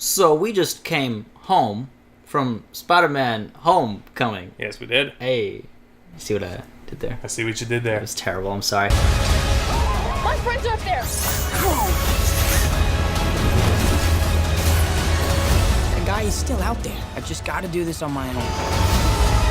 So we just came home from Spider-Man Homecoming. Yes, we did. Hey, see what I did there? I see what you did there. That was terrible. I'm sorry. My friends are up there. The guy is still out there. I've just got to do this on my own.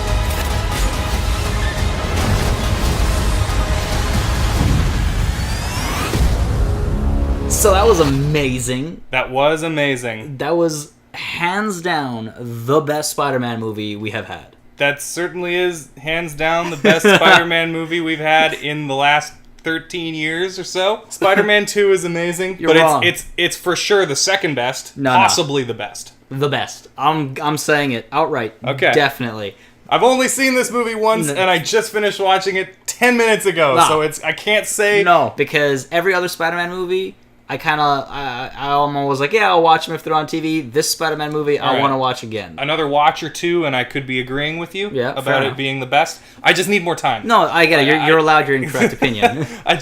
So that was amazing. That was amazing. That was hands down the best Spider-Man movie we have had. That certainly is, hands down, the best Spider-Man movie we've had in the last 13 years or so. Spider-Man 2 is amazing, You're but wrong. it's for sure the second best, No. possibly the best. The best. I'm saying it outright. Okay. Definitely. I've only seen this movie once, No. and I just finished watching it 10 minutes ago, No. so I can't say... No, because every other Spider-Man movie, I'm always like, yeah, I'll watch them if they're on TV. This Spider-Man movie, I right. want to watch again. Another watch or two, and I could be agreeing with you Yeah, fair about it enough. being the best. I just need more time. No, I get it. I- You're allowed your incorrect opinion. I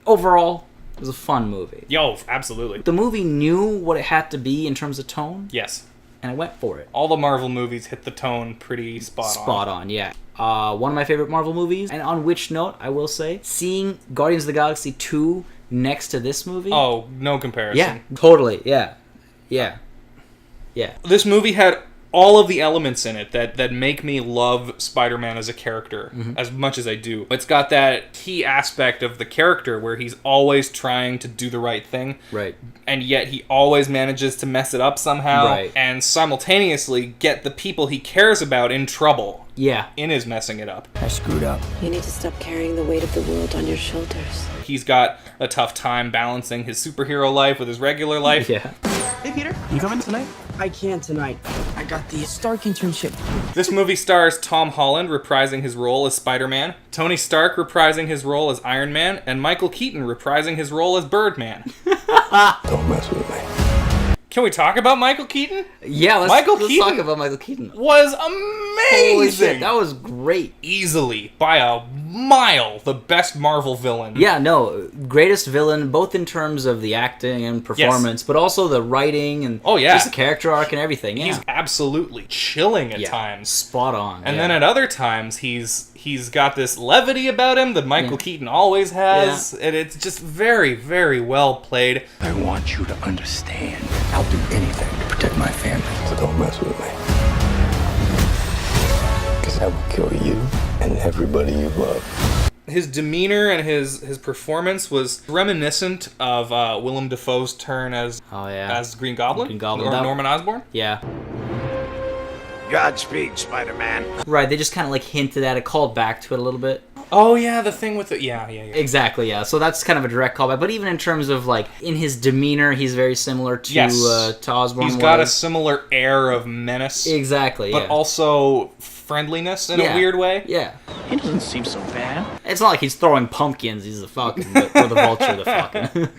Overall, it was a fun movie. Yo, absolutely. The movie knew what it had to be in terms of tone, Yes. and it went for it. All the Marvel movies hit the tone pretty spot on. Yeah. One of my favorite Marvel movies. And on which note, I will say, seeing Guardians of the Galaxy 2 next to this movie. Oh, no comparison. Yeah, totally. Yeah. Yeah. Yeah. This movie had all of the elements in it that make me love Spider-Man as a character as much as I do. It's got that key aspect of the character where he's always trying to do the right thing. Right. And yet he always manages to mess it up somehow. Right. And simultaneously get the people he cares about in trouble Yeah. in his messing it up. I screwed up. You need to stop carrying the weight of the world on your shoulders. He's got a tough time balancing his superhero life with his regular life. Yeah. Hey, Peter, you coming tonight? I can't tonight. I got the Stark internship. This movie stars Tom Holland reprising his role as Spider-Man, Tony Stark reprising his role as Iron Man, and Michael Keaton reprising his role as Birdman. Don't mess with me. Can we talk about Michael Keaton? Yeah, let's Michael talk Keaton about Michael Keaton. Was amazing. Holy shit, that was great. Easily, by a mile, the best Marvel villain. Yeah, no, greatest villain, both in terms of the acting and performance, but also the writing and Oh, yeah. just the character arc and everything. Yeah. He's absolutely chilling at Yeah, times. spot on. And yeah. then at other times, he's got this levity about him that Michael Keaton always has, and it's just very, very well played. I want you to understand. I'll do anything to protect my family. So don't mess with me. Because I will kill you and everybody you love. His demeanor and his performance was reminiscent of Willem Dafoe's turn as Oh, yeah. as Green Goblin, Green Goblin. or That- Norman Osborn. Yeah. Godspeed, Spider-Man. Right, they just kind of like hinted at it, called back to it a little bit. Oh yeah, the thing with the yeah. Exactly, yeah. So that's kind of a direct callback. But even in terms of like in his demeanor, he's very similar to Yes. to Osborn. He's got a was. similar air of menace, Exactly, but yeah. also friendliness in Yeah. a weird way. Yeah. He doesn't seem so bad. It's not like he's throwing pumpkins. He's the Falcon, or the Vulture, the Falcon.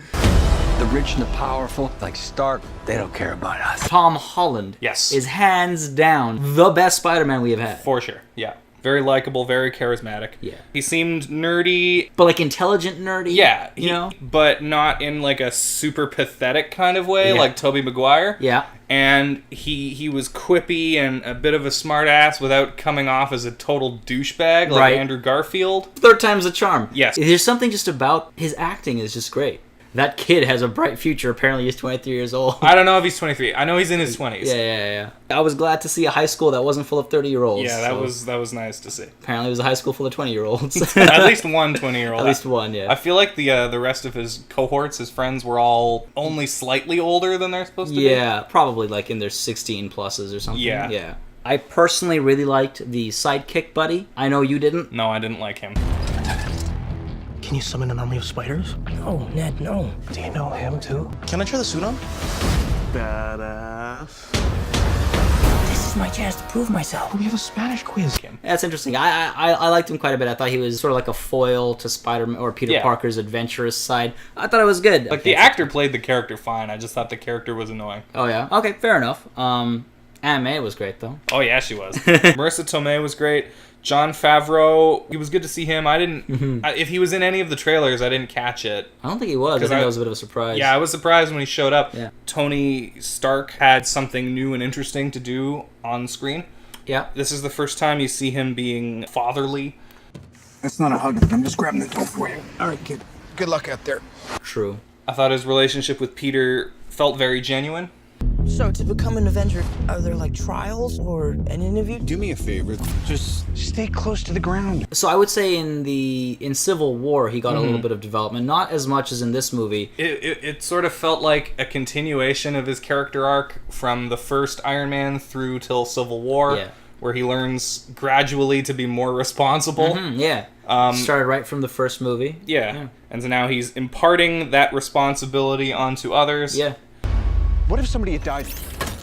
The rich and the powerful, like Stark, they don't care about us. Tom Holland Yes. is hands down the best Spider-Man we have had. For sure, yeah. Very likable, very charismatic. Yeah. He seemed nerdy. But like intelligent nerdy. Yeah, You know? but not in like a super pathetic kind of way, Yeah. like Tobey Maguire. Yeah. And he was quippy and a bit of a smartass without coming off as a total douchebag like Right. Andrew Garfield. Third time's the charm. Yes. There's something just about his acting is just great. That kid has a bright future. Apparently he's 23 years old. I don't know if he's 23. I know he's in his 20s. Yeah. I was glad to see a high school that wasn't full of 30-year-olds. Yeah, that was nice to see. Apparently it was a high school full of 20-year-olds. At least one 20-year-old. At least one, yeah. I feel like the rest of his cohorts, his friends, were all only slightly older than they're supposed to be. Yeah, probably like in their 16 pluses or something. Yeah. Yeah. I personally really liked the sidekick buddy. I know you didn't. No, I didn't like him. Can you summon an army of spiders? No, Ned, no. Do you know him too? Can I try the suit on? Badass. This is my chance to prove myself. We have a Spanish quiz. That's interesting. I liked him quite a bit. I thought he was sort of like a foil to Spider-Man or Peter Yeah. Parker's adventurous side. I thought it was good. Like, the actor played the character fine. I just thought the character was annoying. Oh yeah. Okay, fair enough. Aunt May was great, though. Oh yeah, she was. Marissa Tomei was great. Jon Favreau, it was good to see him. I didn't... if he was in any of the trailers, I didn't catch it. I don't think he was. I think that was a bit of a surprise. Yeah, I was surprised when he showed up. Yeah. Tony Stark had something new and interesting to do on screen. Yeah. This is the first time you see him being fatherly. That's not a hug. I'm just grabbing the door for you. All right, kid. Good luck out there. True. I thought his relationship with Peter felt very genuine. So, to become an Avenger, are there like trials or an interview? Do me a favor. Just stay close to the ground. So I would say in Civil War, he got a little bit of development. Not as much as in this movie. It sort of felt like a continuation of his character arc from the first Iron Man through till Civil War, Yeah. where he learns gradually to be more responsible. Yeah. Started right from the first movie. Yeah. And so now he's imparting that responsibility onto others. Yeah. What if somebody had died?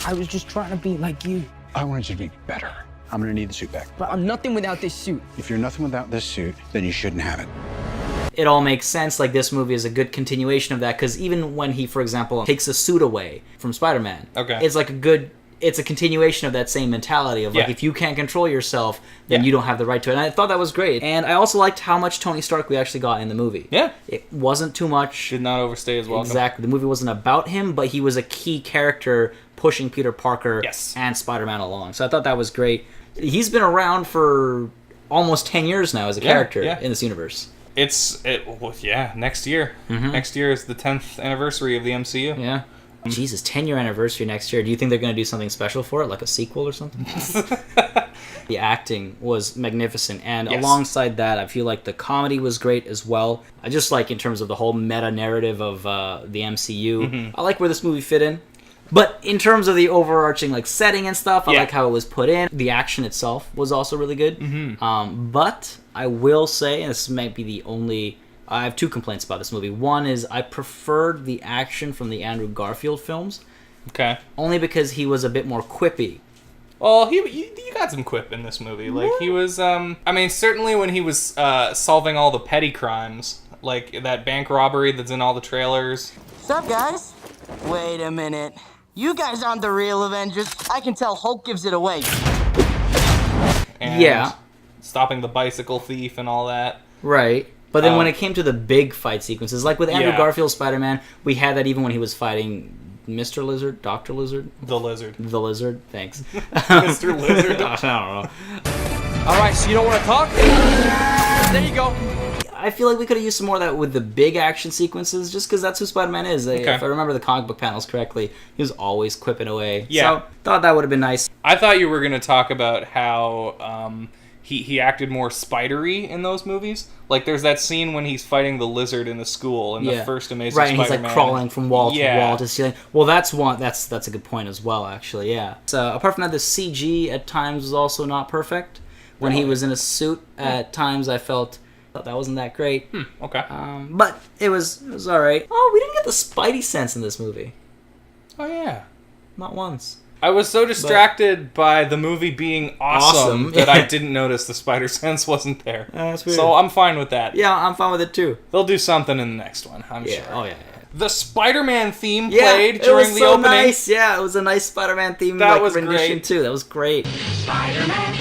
I was just trying to be like you. I wanted you to be better. I'm gonna need the suit back. But I'm nothing without this suit. If you're nothing without this suit, then you shouldn't have it. It all makes sense. Like, this movie is a good continuation of that, because even when he, for example, takes the suit away from Spider-Man, Okay. it's like it's a continuation of that same mentality of, like, Yeah. if you can't control yourself, then Yeah. you don't have the right to it. And I thought that was great. And I also liked how much Tony Stark we actually got in the movie. Yeah. It wasn't too much. Did not overstay his welcome. Exactly. The movie wasn't about him, but he was a key character pushing Peter Parker Yes. and Spider-Man along. So I thought that was great. He's been around for almost 10 years now as a character yeah. in this universe. Next year. Next year is the 10th anniversary of the MCU. Yeah. Jesus, 10-year anniversary next year. Do you think they're going to do something special for it, like a sequel or something? The acting was magnificent, and Yes. alongside that, I feel like the comedy was great as well. I just like, in terms of the whole meta-narrative of the MCU, I like where this movie fit in. But in terms of the overarching like setting and stuff, I Yeah. like how it was put in. The action itself was also really good. But I will say, and this might be the only... I have two complaints about this movie. One is I preferred the action from the Andrew Garfield films, Okay. only because he was a bit more quippy. Well, you got some quip in this movie. Like, he was, I mean, certainly when he was solving all the petty crimes, like that bank robbery that's in all the trailers. What's up, guys? Wait a minute. You guys aren't the real Avengers. I can tell Hulk gives it away. And Yeah. stopping the bicycle thief and all that. Right. But then when it came to the big fight sequences, like with Andrew Yeah. Garfield's Spider-Man, we had that even when he was fighting Mr. Lizard, Dr. Lizard, The lizard. the Lizard. Thanks. Mr. Lizard. I don't know. All right, so you don't want to talk? There you go. I feel like we could have used some more of that with the big action sequences, just because that's who Spider-Man is. If I remember the comic book panels correctly, he was always quipping away. Yeah. So, thought that would have been nice. I thought you were going to talk about how he acted more spidery in those movies. Like, there's that scene when he's fighting the lizard in the school in the first Amazing right, and Spider-Man. he's like crawling from wall to Yeah. wall to ceiling. Well, that's a good point as well, actually. Yeah. So apart from that, the CG at times was also not perfect. When he was in a suit, at times I thought that wasn't that great. Okay. But it was all right. Oh, we didn't get the Spidey sense in this movie. Oh, yeah. Not once. I was so distracted by the movie being awesome, Awesome. that I didn't notice the spider sense wasn't there. That's weird. So I'm fine with that. Yeah, I'm fine with it too. They'll do something in the next one, I'm Yeah. sure. Oh yeah. The Spider-Man theme Yeah, played it during was the so opening. nice. Yeah, it was a nice Spider-Man theme That was rendition great. too. That was great. Spider-Man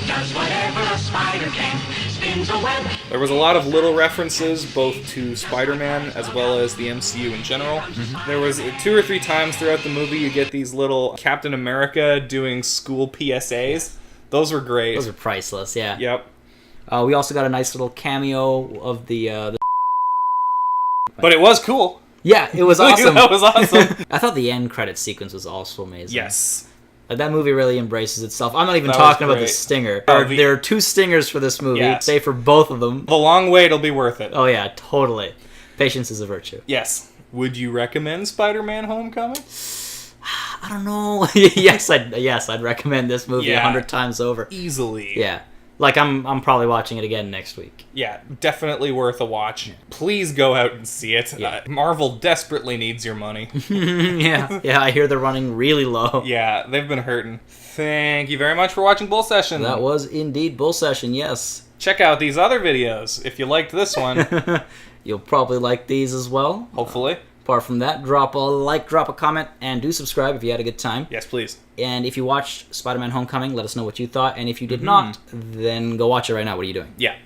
does whatever a spider can, spins a web. There was a lot of little references both to Spider-Man as well as the MCU in general. There was 2 or 3 times throughout the movie you get these little Captain America doing school PSAs. Those were great. Those are priceless. Yeah. Yep. We also got a nice little cameo of the But it was cool. Yeah, it was awesome. That was awesome. I thought the end credit sequence was also amazing. Yes. Like, that movie really embraces itself. I'm not even That talking was about the great. stinger. Oh, There are 2 stingers for this movie. Yes. Say for both of them. The long wait will be worth it. Oh yeah, totally. Patience is a virtue. Yes. Would you recommend Spider-Man Homecoming? I don't know. yes, I'd recommend this movie Yeah. 100 times over. Easily. Yeah. Like, I'm probably watching it again next week. Yeah, definitely worth a watch. Please go out and see it. Yeah. Marvel desperately needs your money. yeah, I hear they're running really low. Yeah, they've been hurting. Thank you very much for watching Bull Session. That was indeed Bull Session, yes. Check out these other videos if you liked this one, You'll probably like these as well. hopefully. Apart from that, drop a like, drop a comment, and do subscribe if you had a good time. Yes, please. And if you watched Spider-Man Homecoming, let us know what you thought. And if you did not, then go watch it right now. What are you doing? Yeah.